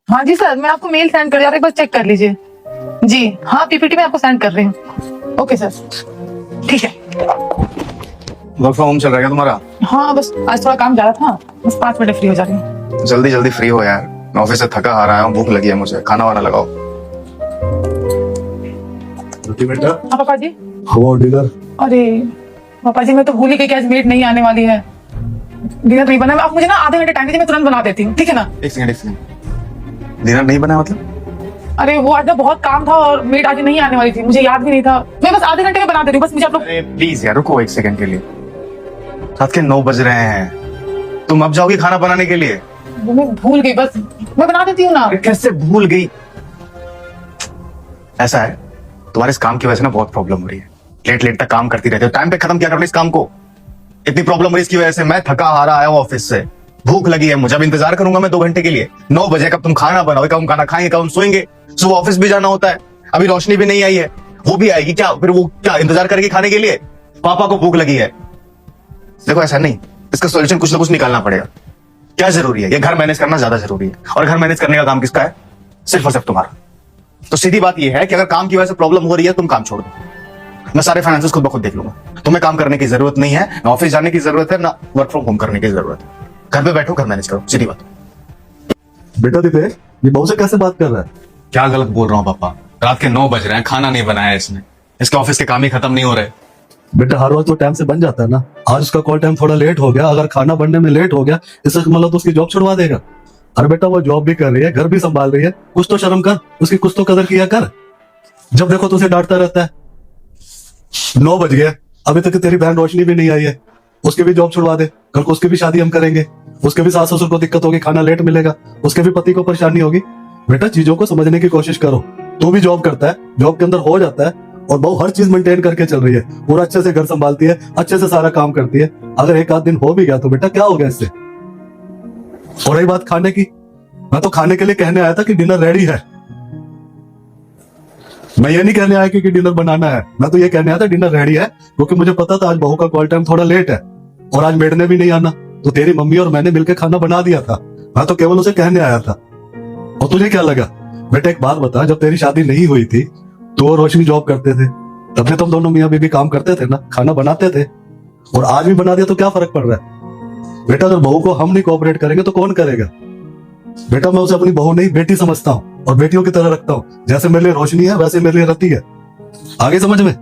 हाँ जी सर, मैं आपको मेल सेंड कर दिया, एक बार चेक कर लीजिए। जी हाँ, पीपीटी में आपको सेंड कर रही हूँ। ओके सर, ठीक है। वर्क फ्रॉम होम चल रहा है क्या तुम्हारा? हाँ बस आज थोड़ा काम ज्यादा था, बस 5 मिनट फ्री हो जा रही हूँ। जल्दी जल्दी फ्री हो यार, मैं ऑफिस से थका हारा आया हूँ, भूख लगी है मुझे, खाना वाना लगाओ। बेटा हाँ पापा जी। हुआ डिनर? अरे पापा जी, मैं तो भूल ही गई कि आज मेट नहीं आने वाली है। डिनर नहीं बना, आप मुझे ना आधे घंटे टाइम दीजिए, मैं तुरंत बना देती हूँ, ठीक है ना? एक सेकंड, डिनर नहीं बना मतलब? अरे वो आज ना बहुत काम था और मेट आज नहीं आने वाली थी, मुझे याद भी नहीं था। मैं बस आधे घंटे में बना दे रही हूँ, बस मुझे आप लोग। अरे प्लीज यार रुको एक सेकंड के लिए, रात के 9 बज रहे हैं, तुम अब जाओगी खाना बनाने के लिए? वो मैं भूल गई, बस मैं बना देती हूँ ना। कैसे भूल गई? ऐसा है, तुम्हारे इस काम की वजह से ना बहुत प्रॉब्लम हो रही है, लेट लेट तक काम करती रहती हो, टाइम पे खत्म किया करो इस काम को। इतनी प्रॉब्लम हो रही है इसकी वजह से, मैं थका हारा आया हूँ ऑफिस से, भूख लगी है मुझे, अब इंतजार करूंगा मैं 2 घंटे के लिए। 9 बजे कब तुम खाना बनाओगे, कब हम खाना खाएंगे, कब हम सोएंगे? सुबह ऑफिस भी जाना होता है, अभी रोशनी भी नहीं आई है, वो भी आएगी क्या? फिर वो क्या इंतजार करेगी खाने के लिए? पापा को भूख लगी है। देखो ऐसा नहीं, इसका सोल्यूशन कुछ ना कुछ निकालना पड़ेगा। क्या जरूरी है? ये घर मैनेज करना ज्यादा जरूरी है, और घर मैनेज करने का काम किसका है? सिर्फ और सिर्फ तुम्हारा। तो सीधी बात यह है कि अगर काम की वजह से प्रॉब्लम हो रही है, तुम काम छोड़ दो, मैं सारे फाइनेंसेस खुद ब खुद देख लूंगा। तुम्हें काम करने की जरूरत नहीं है, ना ऑफिस जाने की जरूरत है, ना वर्क फ्रॉम होम करने की जरूरत है। घर पे बैठो, घर मैनेज करो, सीधी बात। बेटा दीपेश, ये बहू से कैसे बात कर रहा है? क्या गलत बोल रहा हूँ पापा? रात के 9 बज रहे हैं, खाना नहीं बनाया इसने, इसके ऑफिस के काम ही खत्म नहीं हो रहे। बेटा हर रोज तो टाइम से बन जाता है ना, आज उसका कॉल टाइम थोड़ा लेट हो गया, अगर खाना बनने में लेट हो गया इससे मतलब तो उसकी जॉब छुड़वा देगा। अरे बेटा वो जॉब भी कर रही है, घर भी संभाल रही है, कुछ तो शर्म कर, उसकी कुछ तो कदर किया कर। जब देखो तो उसे डांटता रहता है। 9 बज गए, अभी तक तेरी बहन रोशनी भी नहीं आई है, उसकी भी जॉब छुड़वा दे, कल को उसकी भी शादी हम करेंगे, उसके भी सास ससुर को दिक्कत होगी, खाना लेट मिलेगा, उसके भी पति को परेशानी होगी। बेटा चीजों को समझने की कोशिश करो, तू भी जॉब करता है, जॉब के अंदर हो जाता है, और बहू हर चीज मेंटेन करके चल रही है, पूरा अच्छे से घर संभालती है, अच्छे से सारा काम करती है। अगर एक आध दिन हो भी गया तो बेटा क्या हो गया इससे? और रही बात खाने की, मैं तो खाने के लिए कहने आया था कि डिनर रेडी है, मैं ये नहीं कहने आया कि डिनर बनाना है, मैं तो ये कहने आया था डिनर रेडी है, क्योंकि मुझे पता था आज बहू का कॉल टाइम थोड़ा लेट है और आज मेड ने भी नहीं आना, तो तेरी मम्मी और मैंने मिलकर खाना बना दिया था, मैं तो केवल उसे कहने आया था। और तुझे क्या लगा? बेटा एक बात बता, जब तेरी शादी नहीं हुई थी तो वो रोशनी जॉब करते थे, तब से तुम दोनों मियां बीवी काम करते थे ना, खाना बनाते थे, और आज भी बना दिया तो क्या फर्क पड़ रहा है? बेटा अगर बहू को हम नहीं कोऑपरेट करेंगे तो कौन करेगा? बेटा मैं उसे अपनी बहू नहीं बेटी समझता हूँ, और बेटियों की तरह रखता हूँ, जैसे मेरे लिए रोशनी है वैसे मेरे लिए रति है, आगे समझ में?